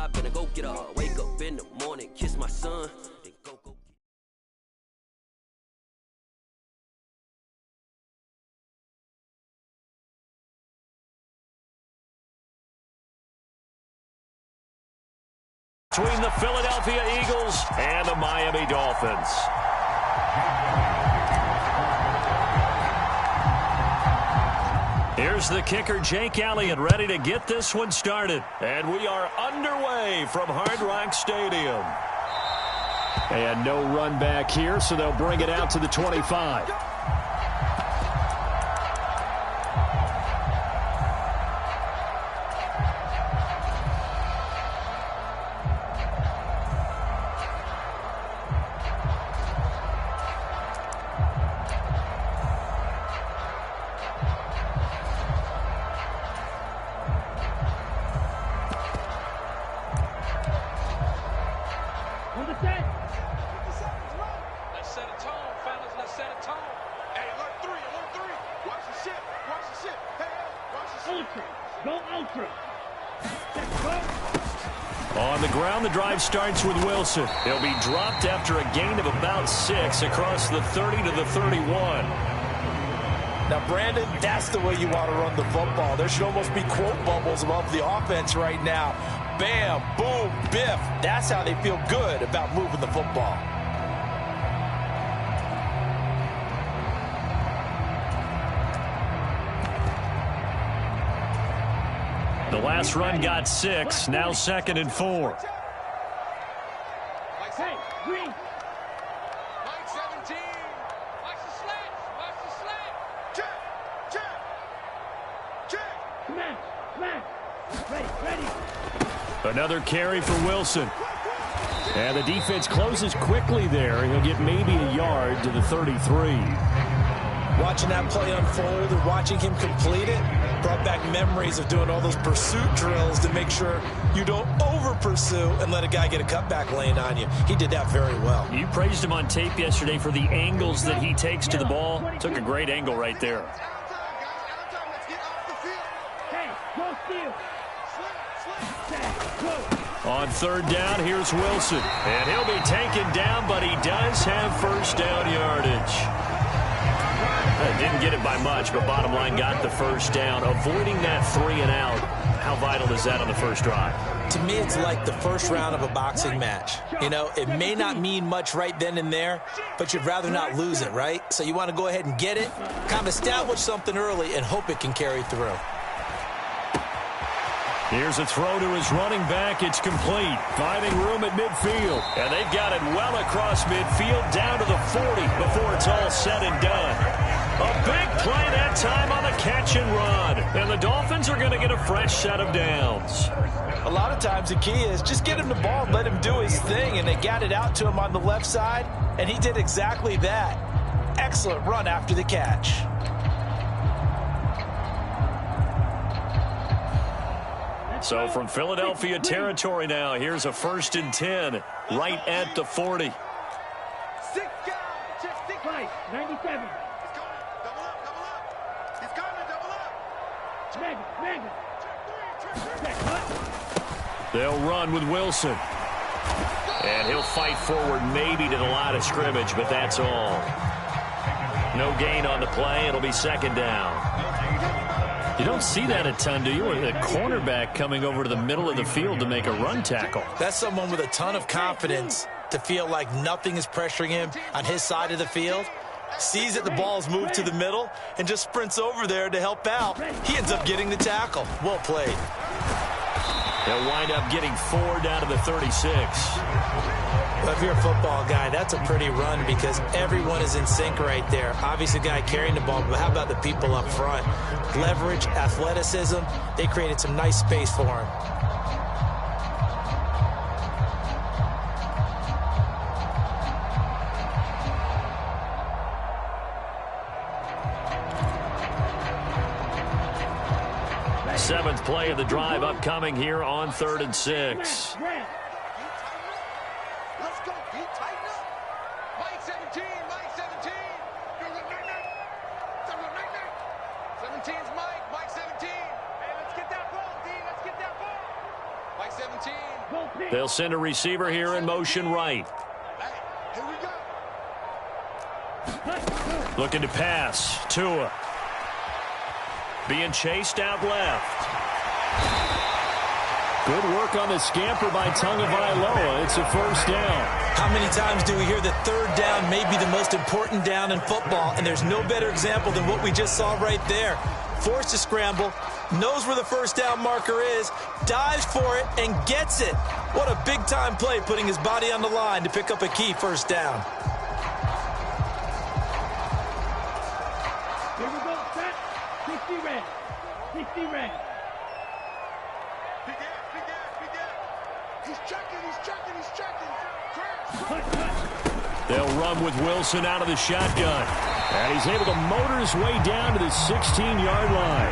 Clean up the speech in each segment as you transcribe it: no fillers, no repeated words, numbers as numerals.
job and I go get her. Wake up in the morning, kiss my son, then go. Between the Philadelphia Eagles and the Miami Dolphins. Here's the kicker, Jake Elliott, ready to get this one started. And we are underway from Hard Rock Stadium. And no run back here, so they'll bring it out to the 25. On the ground, the drive starts with Wilson. He'll be dropped after a gain of about 6 across the 30 to the 31. Now, Brandon, that's the way you want to run the football. There should almost be quote bubbles above the offense right now. Bam, boom, biff. That's how they feel good about moving the football. The last run got 6, now 2nd and 4. Hey, Green. Mike 17. Watch the slant. Watch the slant. Check. Come on. Ready. Another carry for Wilson. And the defense closes quickly there. He'll get maybe a yard to the 33. Watching that play unfold and watching him complete it brought back memories of doing all those pursuit drills to make sure you don't over-pursue and let a guy get a cutback lane on you. He did that very well. You praised him on tape yesterday for the angles that he takes to the ball. Took a great angle right there. On 3rd down, here's Wilson. And he'll be taken down, but he does have first down yardage. Didn't get it by much, but bottom line got the first down. Avoiding that 3 and out, how vital is that on the first drive? To me, it's like the first round of a boxing match. You know, it may not mean much right then and there, but you'd rather not lose it, right? So you want to go ahead and get it, kind of establish something early, and hope it can carry through. Here's a throw to his running back. It's complete. Finding room at midfield. And they've got it well across midfield down to the 40 before it's all said and done. A big play that time on the catch and run. And the Dolphins are going to get a fresh set of downs. A lot of times the key is just get him the ball and let him do his thing. And they got it out to him on the left side, and he did exactly that. Excellent run after the catch. So from Philadelphia territory now, here's a 1st and 10 right at the 40. 6 guys. Check 6. 97. He's coming, double up. They'll run with Wilson. And he'll fight forward maybe to the line of scrimmage, but that's all. No gain on the play. It'll be 2nd down. You don't see that a ton, do you? Or the cornerback coming over to the middle of the field to make a run tackle. That's someone with a ton of confidence to feel like nothing is pressuring him on his side of the field. Sees that the ball's moved to the middle and just sprints over there to help out. He ends up getting the tackle. Well played. They'll wind up getting 4 down to the 36. Well, if you're a football guy, that's a pretty run because everyone is in sync right there. Obviously, the guy carrying the ball, but how about the people up front? Leverage, athleticism, they created some nice space for him. Seventh play of the drive upcoming here on 3rd and 6. Let's go. Tighten up. Mike 17. Mike 17. 17's Mike. Mike 17. Hey, let's get that ball, D. Let's get that ball. They'll send a receiver here in motion right. Here we go. Looking to pass. Tua. Being chased out left. Good work on the scamper by Tagovailoa. It's a first down. How many times do we hear that third down may be the most important down in football? And there's no better example than what we just saw right there. Forced to scramble, knows where the first down marker is, dives for it, and gets it. What a big-time play, putting his body on the line to pick up a key first down. Here we go, set. 60 red. 60 red. He's checking. They'll run with Wilson out of the shotgun. And he's able to motor his way down to the 16-yard line.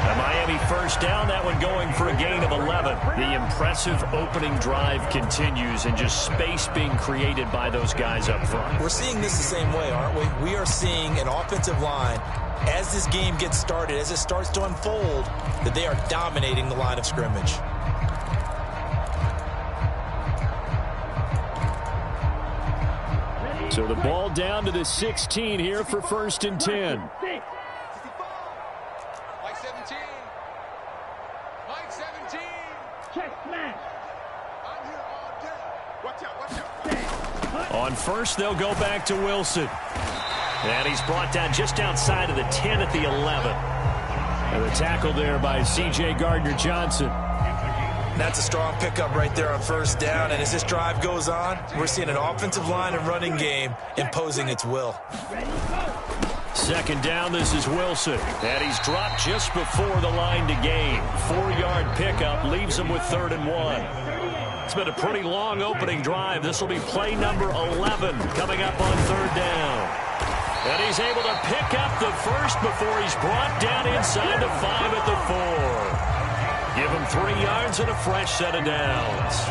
The Miami first down, that one going for a gain of 11. The impressive opening drive continues, and just space being created by those guys up front. We're seeing this the same way, aren't we? We are seeing an offensive line, as this game gets started, as it starts to unfold, that they are dominating the line of scrimmage. So the ball down to the 16 here for first and 10. Mike 17. Mike 17. Check smash. I'm here all day. Watch out. On first, they'll go back to Wilson. And he's brought down just outside of the 10 at the 11. And the tackle there by C.J. Gardner-Johnson. That's a strong pickup right there on first down. And as this drive goes on, we're seeing an offensive line and running game imposing its will. Second down, this is Wilson. And he's dropped just before the line to gain. 4-yard pickup leaves him with 3rd and 1. It's been a pretty long opening drive. This will be play number 11 coming up on 3rd down. And he's able to pick up the first before he's brought down inside the 5 at the 4. Give him 3 yards and a fresh set of downs.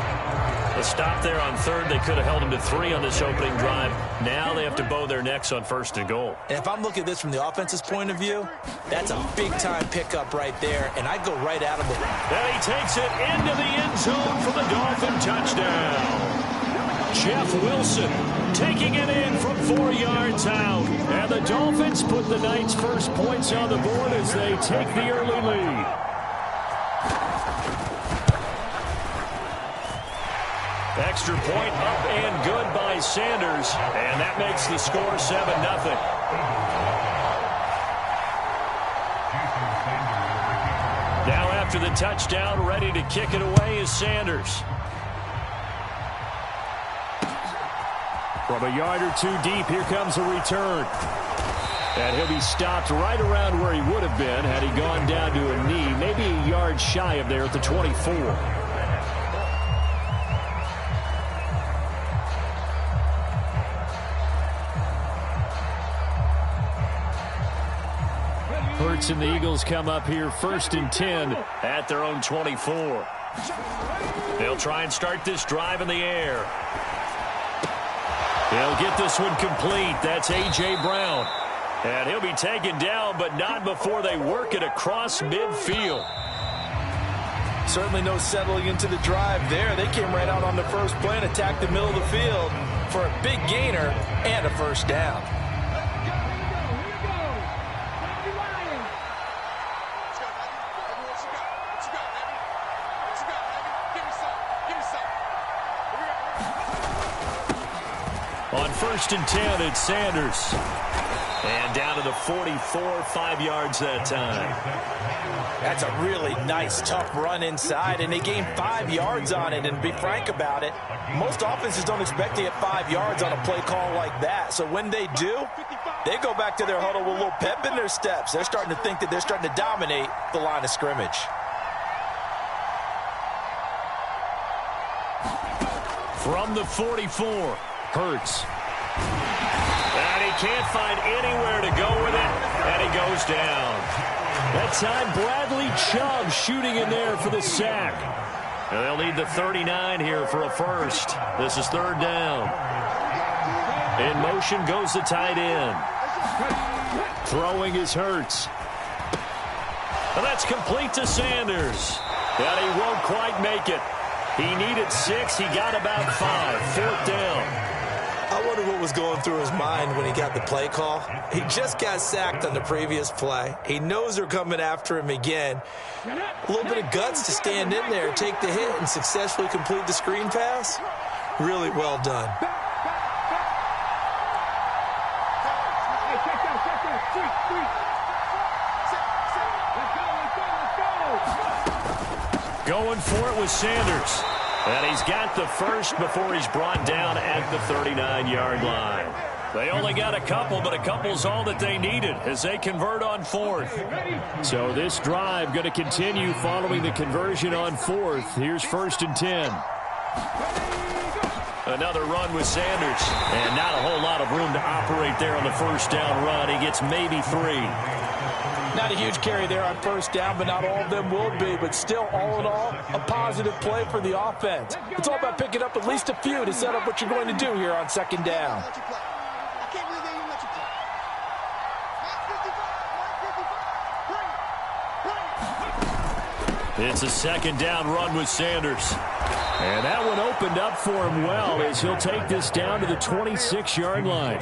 A stop there on 3rd. They could have held him to 3 on this opening drive. Now they have to bow their necks on 1st and goal. And if I'm looking at this from the offense's point of view, that's a big-time pickup right there, and I'd go right at him with it. And he takes it into the end zone for the Dolphin touchdown. Jeff Wilson taking it in from 4 yards out. And the Dolphins put the night's first points on the board as they take the early lead. Extra point up and good by Sanders. And that makes the score 7-0. Now after the touchdown, ready to kick it away is Sanders. From a yard or 2 deep, here comes a return. And he'll be stopped right around where he would have been had he gone down to a knee, maybe a yard shy of there at the 24. Hurts and the Eagles come up here 1st and 10 at their own 24. They'll try and start this drive in the air. They'll get this one complete. That's A.J. Brown. And he'll be taken down, but not before they work it across midfield. Certainly no settling into the drive there. They came right out on the first play and attacked the middle of the field for a big gainer and a first down. On 1st and 10, it's Sanders. And down to the 44, 5 yards that time. That's a really nice, tough run inside, and they gained 5 yards on it. And to be frank about it, most offenses don't expect to get 5 yards on a play call like that. So when they do, they go back to their huddle with a little pep in their steps. They're starting to think that they're starting to dominate the line of scrimmage. From the 44, Hurts. And he can't find anywhere to go with it, and he goes down. That time, Bradley Chubb shooting in there for the sack. And they'll need the 39 here for a first. This is 3rd down. In motion goes the tight end. Throwing is Hurts. And that's complete to Sanders. But he won't quite make it. He needed 6. He got about 5. 4th down. I wonder what was going through his mind when he got the play call. He just got sacked on the previous play. He knows they're coming after him again. A little bit of guts to stand in there, take the hit, and successfully complete the screen pass. Really well done. Going for it with Sanders. And he's got the first before he's brought down at the 39-yard line. They only got a couple, but a couple's all that they needed as they convert on 4th. So this drive going to continue following the conversion on 4th. Here's 1st and 10. Another run with Sanders. And not a whole lot of room to operate there on the 1st down run. He gets maybe 3. Not a huge carry there on 1st down, but not all of them will be. But still, all in all, a positive play for the offense. It's all about picking up at least a few to set up what you're going to do here on 2nd down. It's a 2nd down run with Sanders. And that one opened up for him well as he'll take this down to the 26-yard line.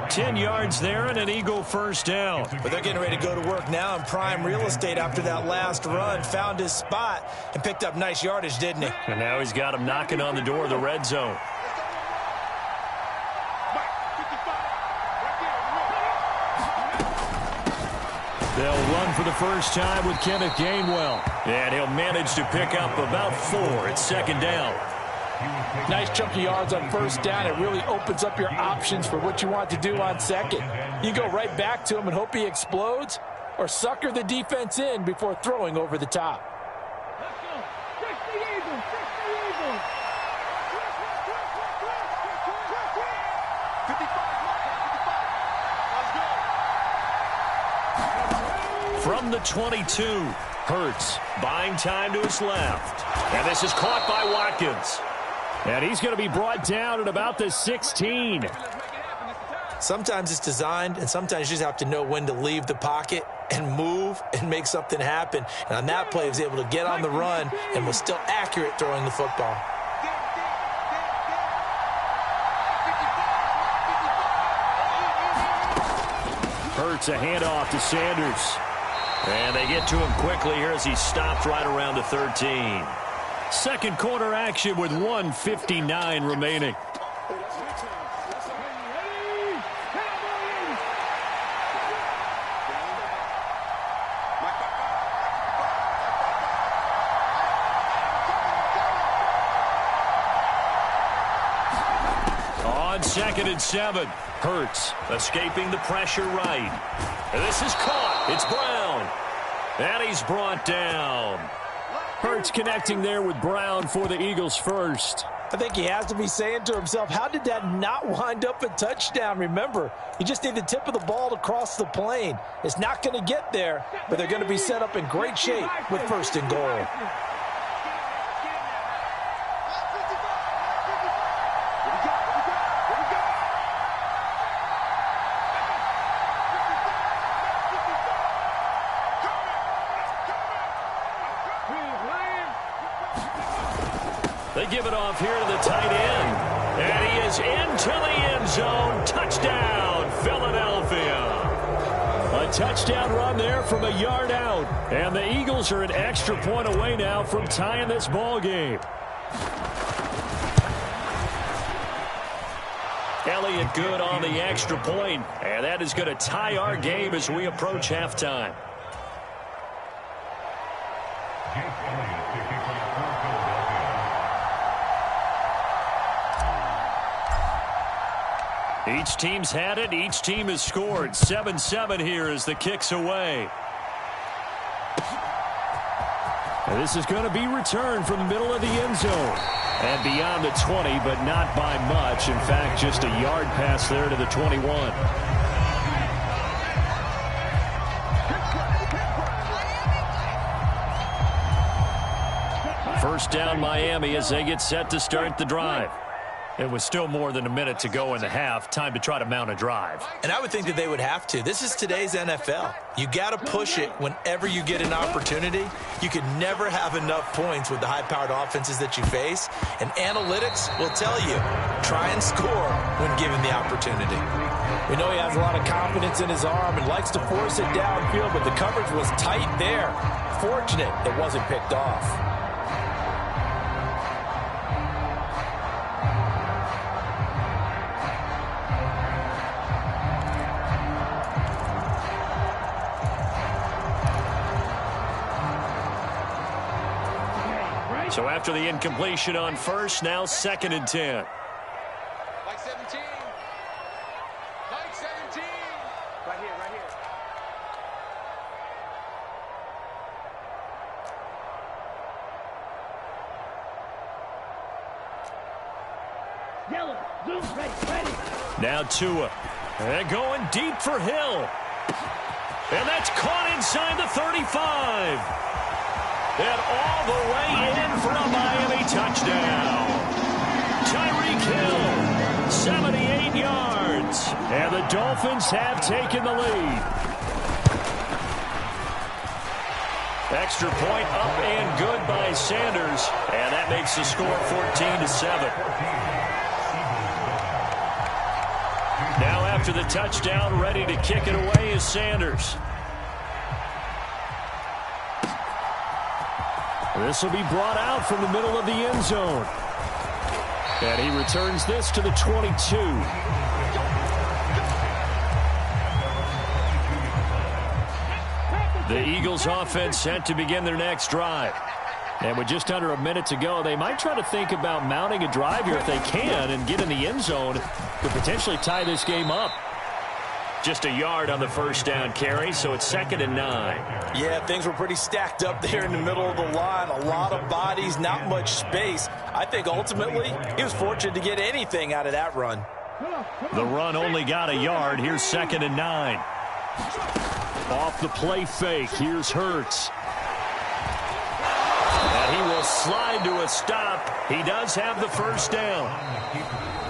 10 yards there and an Eagle 1st down. But they're getting ready to go to work now in prime real estate after that last run. Found his spot and picked up nice yardage, didn't he? And now he's got him knocking on the door of the red zone. They'll run for the first time with Kenneth Gainwell. And he'll manage to pick up about 4 at 2nd down. Nice chunky yards on 1st down. It really opens up your options for what you want to do on 2nd. You go right back to him and hope he explodes, or sucker the defense in before throwing over the top. Let's go. Fix the Eagles. Fix the Eagles. 55. From the 22, Hurts buying time to his left. And this is caught by Watkins. And he's going to be brought down at about the 16. Sometimes it's designed, and sometimes you just have to know when to leave the pocket and move and make something happen. And on that play, he was able to get on the run and was still accurate throwing the football. Hurts a handoff to Sanders. And they get to him quickly here as he stopped right around the 13. 2nd quarter action with 1:59 remaining. On 2nd and 7, Hurts escaping the pressure right. And this is caught. It's Brown. And he's brought down. Hurts connecting there with Brown for the Eagles first. I think he has to be saying to himself, how did that not wind up a touchdown? Remember, you just need the tip of the ball to cross the plane. It's not going to get there, but they're going to be set up in great shape with 1st and goal. They give it off here to the tight end. And he is into the end zone. Touchdown, Philadelphia. A touchdown run there from a yard out. And the Eagles are an extra point away now from tying this ball game. Elliott good on the extra point. And that is going to tie our game as we approach halftime. Each team's had it. Each team has scored. 7-7 here as the kick's away. And this is going to be returned from the middle of the end zone. And beyond the 20, but not by much. In fact, just a yard pass there to the 21. First down Miami as they get set to start the drive. It was still more than a minute to go in the half. Time to try to mount a drive. And I would think that they would have to. This is today's NFL. You got to push it whenever you get an opportunity. You can never have enough points with the high-powered offenses that you face. And analytics will tell you, try and score when given the opportunity. We know he has a lot of confidence in his arm and likes to force it downfield, but the coverage was tight there. Fortunate it wasn't picked off. So after the incompletion on first, now 2nd and 10. Like 17. Like 17. Right here, right here. Yellow, blue, ready. Now Tua. And going deep for Hill. And that's caught inside the 35. And all the way in for a Miami touchdown. Tyreek Hill, 78 yards. And the Dolphins have taken the lead. Extra point up and good by Sanders. And that makes the score 14-7. Now after the touchdown, ready to kick it away is Sanders. This will be brought out from the middle of the end zone. And he returns this to the 22. The Eagles offense set to begin their next drive. And with just under a minute to go, they might try to think about mounting a drive here if they can and get in the end zone to potentially tie this game up. Just a yard on the first down carry, so it's 2nd and 9. Yeah, things were pretty stacked up there in the middle of the line. A lot of bodies, not much space. I think ultimately he was fortunate to get anything out of that run. The run only got a yard. Here's 2nd and 9. Off the play fake, here's Hurts. And he will slide to a stop. He does have the first down.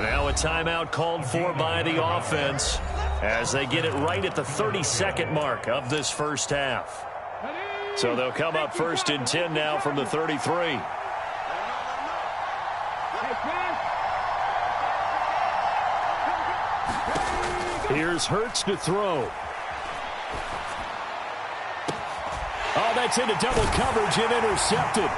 Now a timeout called for by the offense as they get it right at the 32nd mark of this first half. So they'll come up 1st and 10 now from the 33. Here's Hurts to throw. Oh, that's into double coverage and intercepted.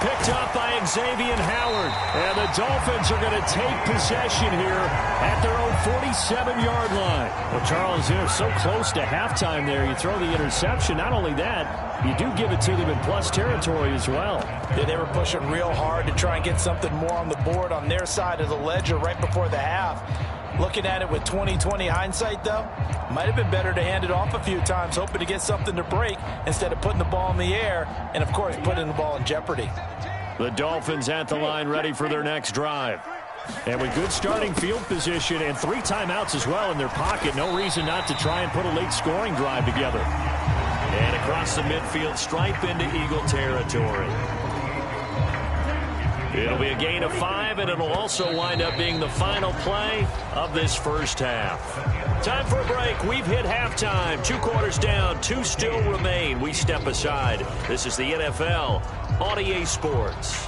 Picked up by Xavier Howard. And the Dolphins are going to take possession here at their own 47-yard line. Well, Charles, they're so close to halftime there. You throw the interception. Not only that, you do give it to them in plus territory as well. Yeah, they were pushing real hard to try and get something more on the board on their side of the ledger right before the half. Looking at it with 20/20 hindsight, though, might have been better to hand it off a few times, hoping to get something to break instead of putting the ball in the air and, of course, putting the ball in jeopardy. The Dolphins at the line ready for their next drive. And with good starting field position and 3 timeouts as well in their pocket, no reason not to try and put a late scoring drive together. And across the midfield stripe into Eagle territory. It'll be a gain of 5, and it'll also wind up being the final play of this first half. Time for a break. We've hit halftime. 2 quarters down, 2 still remain. We step aside. This is the NFL on EA Sports.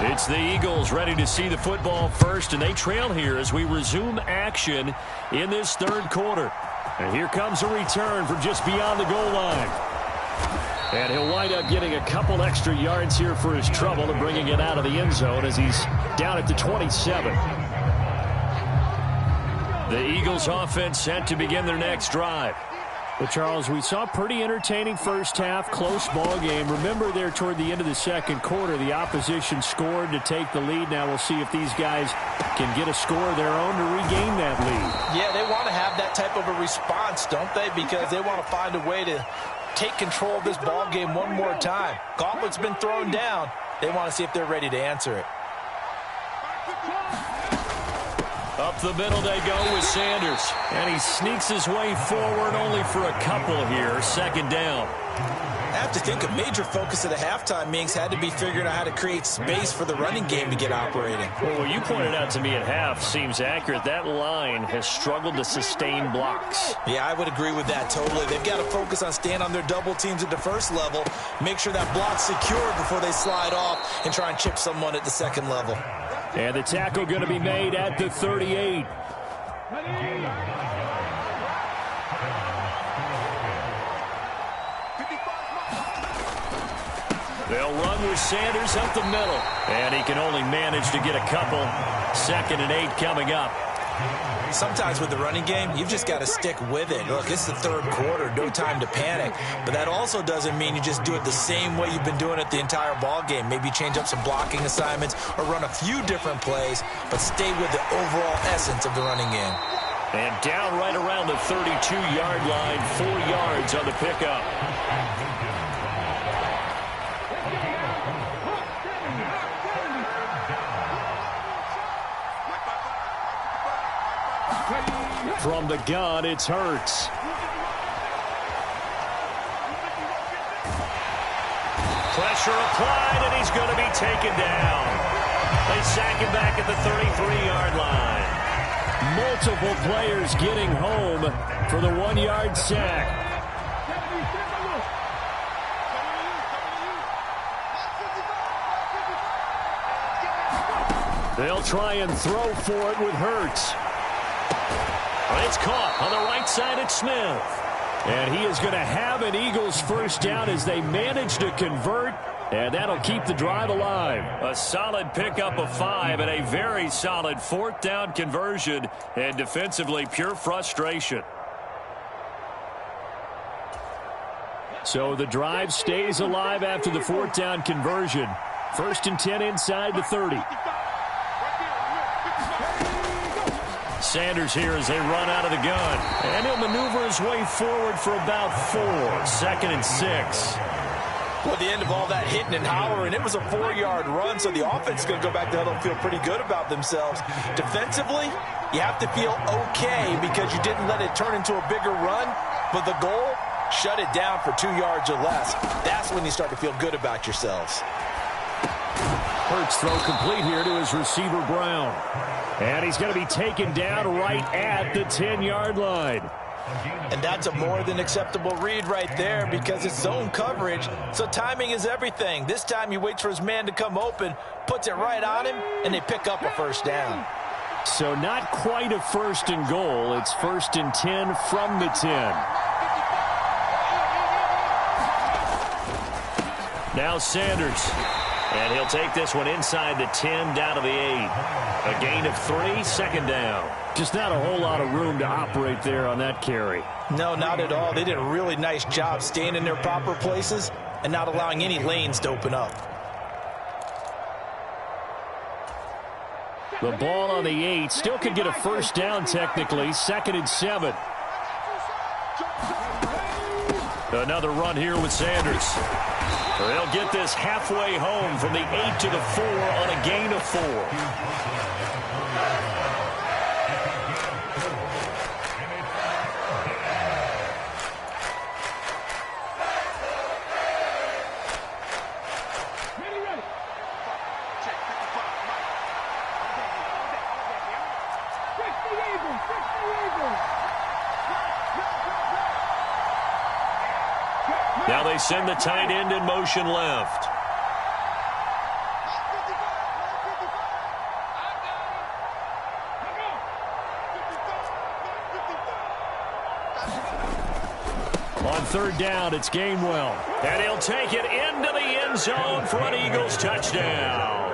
It's the Eagles ready to see the football first, and they trail here as we resume action in this 3rd quarter. And here comes a return from just beyond the goal line. And he'll wind up getting a couple extra yards here for his trouble and bringing it out of the end zone as he's down at the 27. The Eagles offense set to begin their next drive. Well, Charles, we saw a pretty entertaining first half, close ball game. Remember there toward the end of the 2nd quarter, the opposition scored to take the lead. Now we'll see if these guys can get a score of their own to regain that lead. Yeah, they want to have that type of a response, don't they? Because they want to find a way to take control of this ball game one more time. Gauntlet's been thrown down. They want to see if they're ready to answer it. Up the middle they go with Sanders. And he sneaks his way forward only for a couple here. Second down. I have to think a major focus of the halftime meetings had to be figuring out how to create space for the running game to get operating. Well, what you pointed out to me at half seems accurate. That line has struggled to sustain blocks. Yeah, I would agree with that totally. They've got to focus on staying on their double teams at the first level, make sure that block's secure before they slide off and try and chip someone at the second level. And the tackle going to be made at the 38. They'll run with Sanders up the middle. And he can only manage to get a couple. 2nd and 8 coming up. Sometimes with the running game, you've just got to stick with it. Look, it's the third quarter, no time to panic. But that also doesn't mean you just do it the same way you've been doing it the entire ball game. Maybe change up some blocking assignments or run a few different plays, but stay with the overall essence of the running game. And down right around the 32-yard line, 4 yards on the pickup. From the gun, it's Hurts. Pressure applied, and he's going to be taken down. They sack him back at the 33-yard line. Multiple players getting home for the 1-yard sack. They'll try and throw for it with Hurts. It's caught on the right side at Smith. And he is going to have an Eagles first down as they manage to convert. And that'll keep the drive alive. A solid pickup of 5 and a very solid 4th down conversion. And defensively, pure frustration. So the drive stays alive after the 4th down conversion. 1st and 10 inside the 30. Sanders here as they run out of the gun. And he'll maneuver his way forward for about 4. 2nd and 6. Well, at the end of all that hitting and hollering, it was a 4-yard run, so the offense is going to go back to huddle and feel pretty good about themselves. Defensively, you have to feel okay because you didn't let it turn into a bigger run, but the goal, shut it down for 2 yards or less. That's when you start to feel good about yourselves. Hurts throw complete here to his receiver, Brown. And he's going to be taken down right at the 10-yard line. And that's a more than acceptable read right there because it's zone coverage, so timing is everything. This time he waits for his man to come open, puts it right on him, and they pick up a first down. So not quite a 1st and goal. It's 1st and 10 from the 10. Now Sanders. And he'll take this one inside the 10 down to the 8. A gain of 3, 2nd down. Just not a whole lot of room to operate there on that carry. No, not at all. They did a really nice job staying in their proper places and not allowing any lanes to open up. The ball on the 8 still could get a first down technically. 2nd and 7. Another run here with Sanders. They'll get this halfway home from the 8 to the 4 on a gain of 4. Now they send the tight end in motion left. On 3rd down, it's Gainwell. And he'll take it into the end zone for an Eagles touchdown.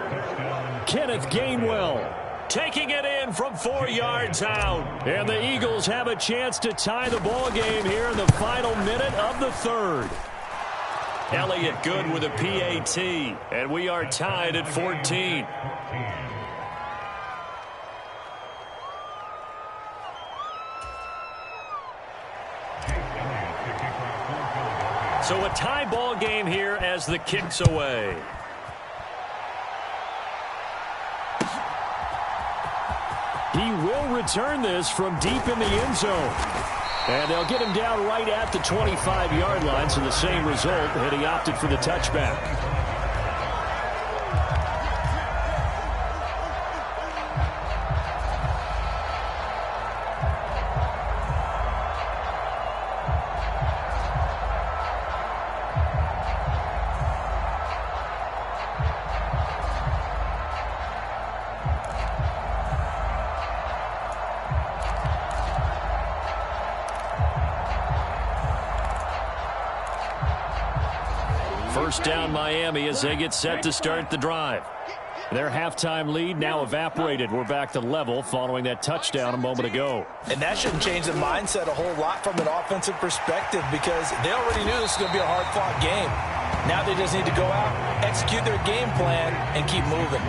Kenneth Gainwell taking it in from 4 yards out. And the Eagles have a chance to tie the ball game here in the final minute of the 3rd. Elliott good with a PAT. And we are tied at 14. So a tie ball game here as the kick's away. He will return this from deep in the end zone. And they'll get him down right at the 25-yard line, so the same result, and he opted for the touchback. First down Miami as they get set to start the drive. Their halftime lead now evaporated. We're back to level following that touchdown a moment ago. And that shouldn't change the mindset a whole lot from an offensive perspective because they already knew this was going to be a hard-fought game. Now they just need to go out, execute their game plan, and keep moving.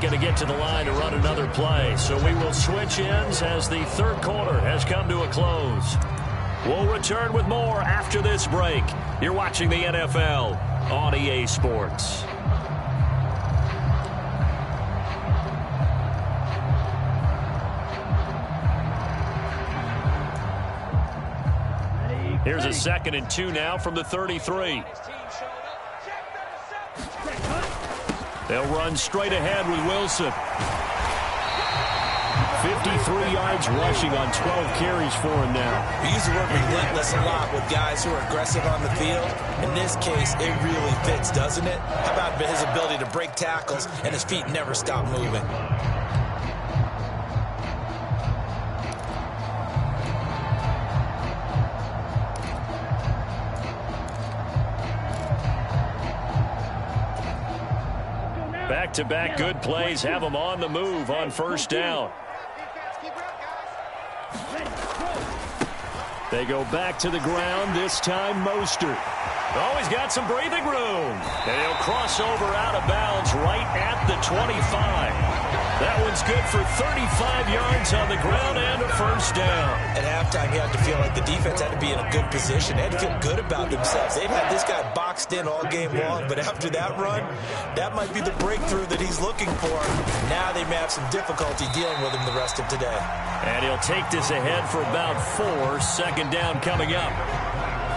Going to get to the line to run another play. So we will switch ends as the third quarter has come to a close. We'll return with more after this break. You're watching the NFL on EA Sports. Here's a 2nd and 2 now from the 33. They'll run straight ahead with Wilson. 53 yards rushing on 12 carries for him now. We use the word relentless a lot with guys who are aggressive on the field. In this case, it really fits, doesn't it? How about his ability to break tackles and his feet never stop moving? Back-to-back good plays have them on the move on first down. They go back to the ground, this time Mostert. Oh, he's got some breathing room. And he'll cross over out of bounds right at the 25. That one's good for 35 yards on the ground and a first down. At halftime, you had to feel like the defense had to be in a good position. They had to feel good about themselves. They've had this guy boxed in all game long, but after that run, that might be the breakthrough that he's looking for. Now they may have some difficulty dealing with him the rest of today. And he'll take this ahead for about 4. Second down coming up.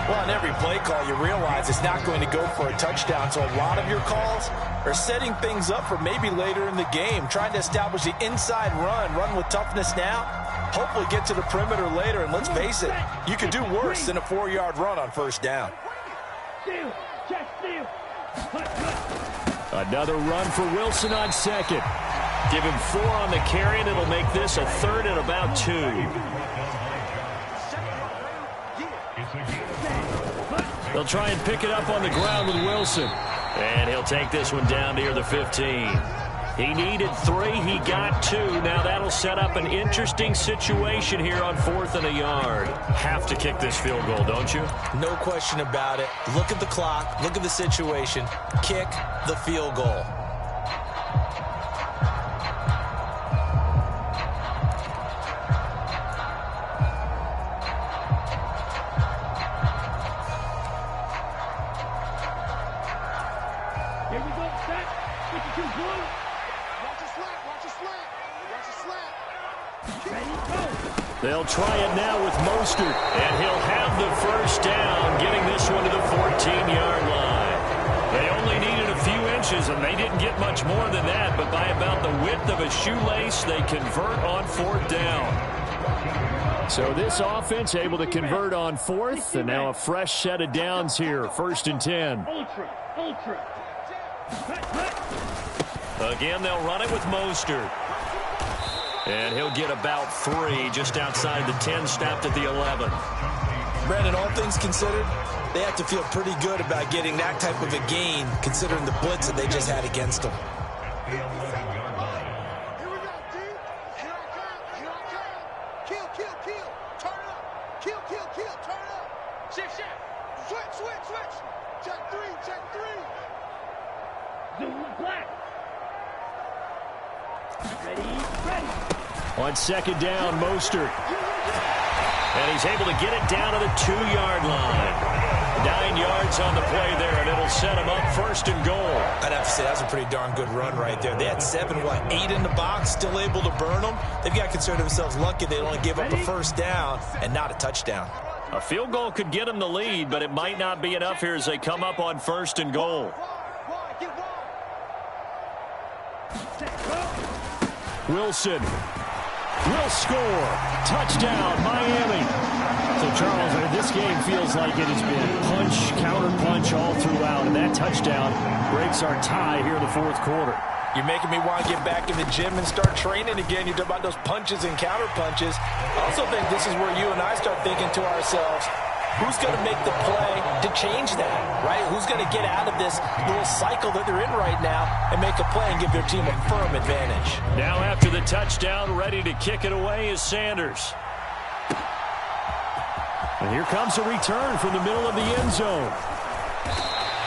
Well, on every play call, you realize it's not going to go for a touchdown, so a lot of your calls are setting things up for maybe later in the game, trying to establish the inside run with toughness now, hopefully get to the perimeter later, and let's face it, you could do worse than a 4-yard run on first down. Another run for Wilson on second. Give him 4 on the carry, and it'll make this a 3rd and about 2. They'll try and pick it up on the ground with Wilson. And he'll take this one down near the 15. He needed 3. He got 2. Now that'll set up an interesting situation here on 4th and a yard. Have to kick this field goal, don't you? No question about it. Look at the clock. Look at the situation. Kick the field goal. They'll try it now with Mostert, and he'll have the first down, getting this one to the 14-yard line. They only needed a few inches, and they didn't get much more than that, but by about the width of a shoelace, they convert on 4th down. So this offense able to convert on 4th, and now a fresh set of downs here, 1st and 10. Again, they'll run it with Mostert. And he'll get about 3 just outside the 10, stopped at the 11. Brandon, all things considered, they have to feel pretty good about getting that type of a gain, considering the blitz that they just had against them. Here we go, D. Here I come. Kill. Turn it up. Kill. Turn it up. Shift. Switch. Check three, check three. Zoom the black. Ready. On second down, Mostert. And he's able to get it down to the 2-yard line. 9 yards on the play there, and it'll set him up 1st and goal. I'd have to say that's a pretty darn good run right there. They had 8 in the box, still able to burn them. They've got to consider themselves lucky they only gave up a first down and not a touchdown. A field goal could get them the lead, but it might not be enough here as they come up on 1st and goal. Wilson will score. Touchdown, Miami. So, Charles, this game feels like it has been punch, counter-punch all throughout, and that touchdown breaks our tie here in the 4th quarter. You're making me want to get back in the gym and start training again. You talk about those punches and counter-punches. I also think this is where you and I start thinking to ourselves, who's going to make the play to change that, right? Who's going to get out of this little cycle that they're in right now and make a play and give their team a firm advantage? Now after the touchdown, ready to kick it away is Sanders. And here comes a return from the middle of the end zone.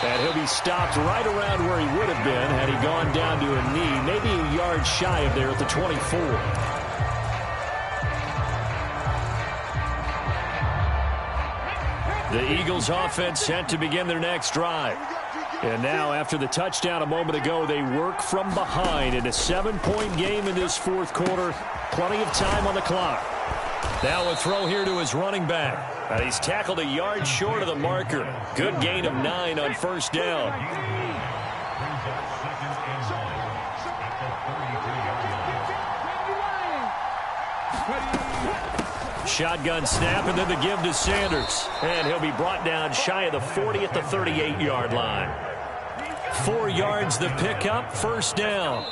And he'll be stopped right around where he would have been had he gone down to a knee, maybe a yard shy of there at the 24. The Eagles offense set to begin their next drive. And now, after the touchdown a moment ago, they work from behind in a 7-point game in this 4th quarter. Plenty of time on the clock. Now a throw here to his running back. And he's tackled a yard short of the marker. Good gain of 9 on 1st down. Shotgun snap, and then the give to Sanders. And he'll be brought down shy of the 40 at the 38-yard line. 4 yards the pickup, 1st down.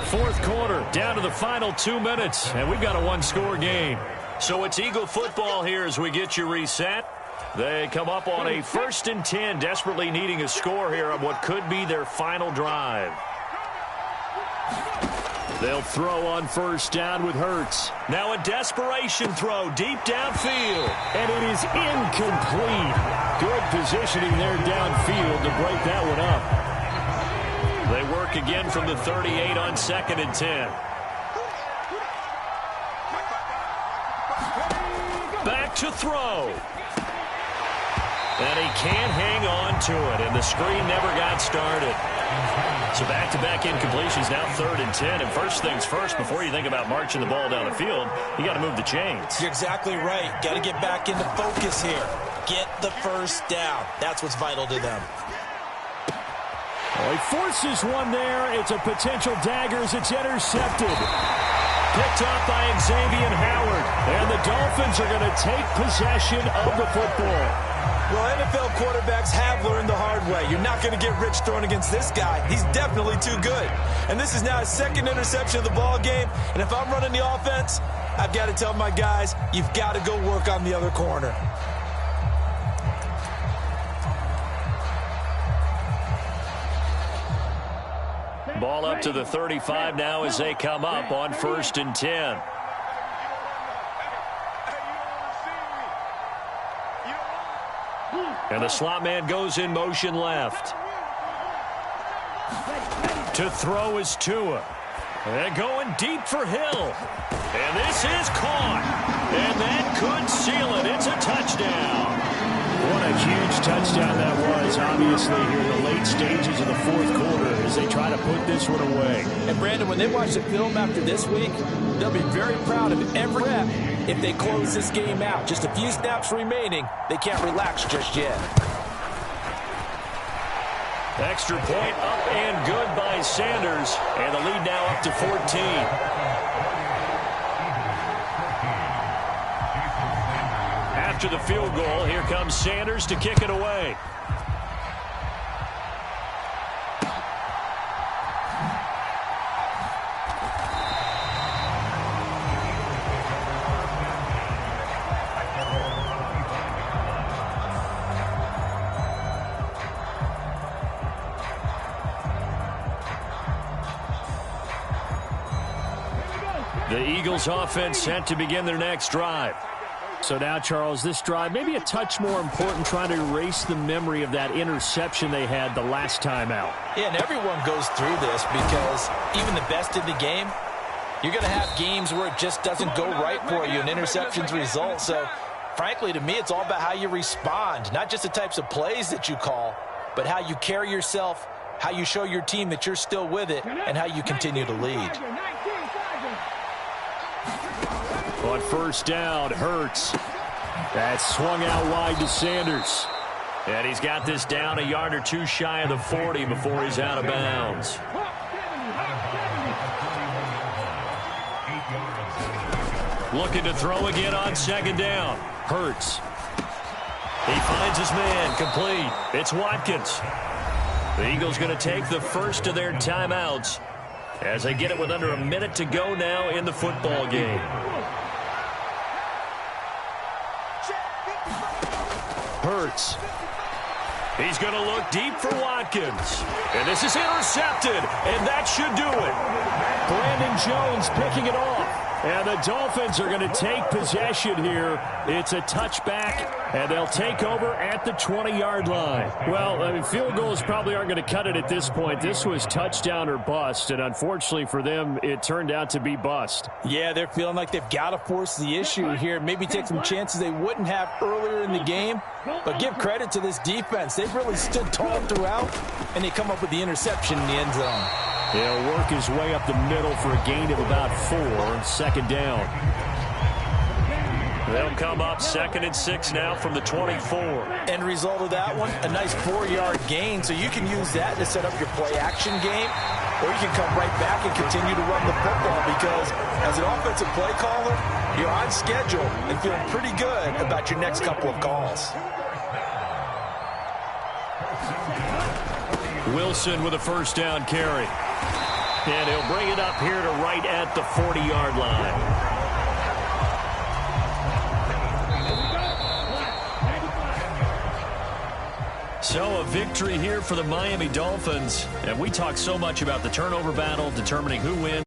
4th quarter, down to the final 2 minutes, and we've got a 1-score game. So it's Eagle football here as we get you reset. They come up on a 1st and 10, desperately needing a score here on what could be their final drive. They'll throw on 1st down with Hurts. Now a desperation throw deep downfield. And it is incomplete. Good positioning there downfield to break that one up. They work again from the 38 on 2nd and 10. Back to throw. And he can't hang on to it, and the screen never got started. So back-to-back incompletions, now 3rd and 10. And first things first, before you think about marching the ball down the field, you got to move the chains. You're exactly right. Got to get back into focus here. Get the 1st down. That's what's vital to them. Well, he forces one there. It's a potential dagger as it's intercepted. Picked up by Xavier Howard. And the Dolphins are going to take possession of the football. Well, NFL quarterbacks have learned the hard way. You're not going to get rich throwing against this guy. He's definitely too good. And this is now his 2nd interception of the ball game. And if I'm running the offense, I've got to tell my guys, you've got to go work on the other corner. Ball up to the 35 now as they come up on 1st and 10. And the slot man goes in motion left. To throw is Tua. And going deep for Hill. And this is caught. And that could seal it. It's a touchdown. What a huge touchdown that was, obviously, here in the late stages of the 4th quarter as they try to put this one away. And, Brandon, when they watch the film after this week, they'll be very proud of every rep if they close this game out. Just a few snaps remaining. They can't relax just yet. Extra point up and good by Sanders. And the lead now up to 14. After the field goal, here comes Sanders to kick it away. The Eagles offense set to begin their next drive. So now, Charles, this drive maybe a touch more important, trying to erase the memory of that interception they had the last time out. Yeah, and everyone goes through this because even the best in the game, you're going to have games where it just doesn't go right for you and interceptions result. So, frankly, to me, it's all about how you respond, not just the types of plays that you call, but how you carry yourself, how you show your team that you're still with it, and how you continue to lead. On first down, Hurts. That's swung out wide to Sanders. And he's got this down a yard or two shy of the 40 before he's out of bounds. Looking to throw again on second down. Hurts. He finds his man, complete. It's Watkins. The Eagles going to take the first of their timeouts as they get it with under a minute to go now in the football game. Hurts. He's going to look deep for Watkins. And this is intercepted, and that should do it. Brandon Jones picking it off. And the Dolphins are going to take possession here. It's a touchback, and they'll take over at the 20-yard line. Well, I mean, field goals probably aren't going to cut it at this point. This was touchdown or bust, and unfortunately for them, it turned out to be bust. Yeah, they're feeling like they've got to force the issue here, maybe take some chances they wouldn't have earlier in the game. But give credit to this defense. They've really stood tall throughout, and they come up with the interception in the end zone. He'll work his way up the middle for a gain of about 4, second down. They'll come up 2nd and 6 now from the 24. End result of that one, a nice 4-yard gain. So you can use that to set up your play-action game, or you can come right back and continue to run the football because as an offensive play caller, you're on schedule and feeling pretty good about your next couple of calls. Wilson with a first down carry. And he'll bring it up here to right at the 40-yard line. So a victory here for the Miami Dolphins. And we talk so much about the turnover battle, determining who wins.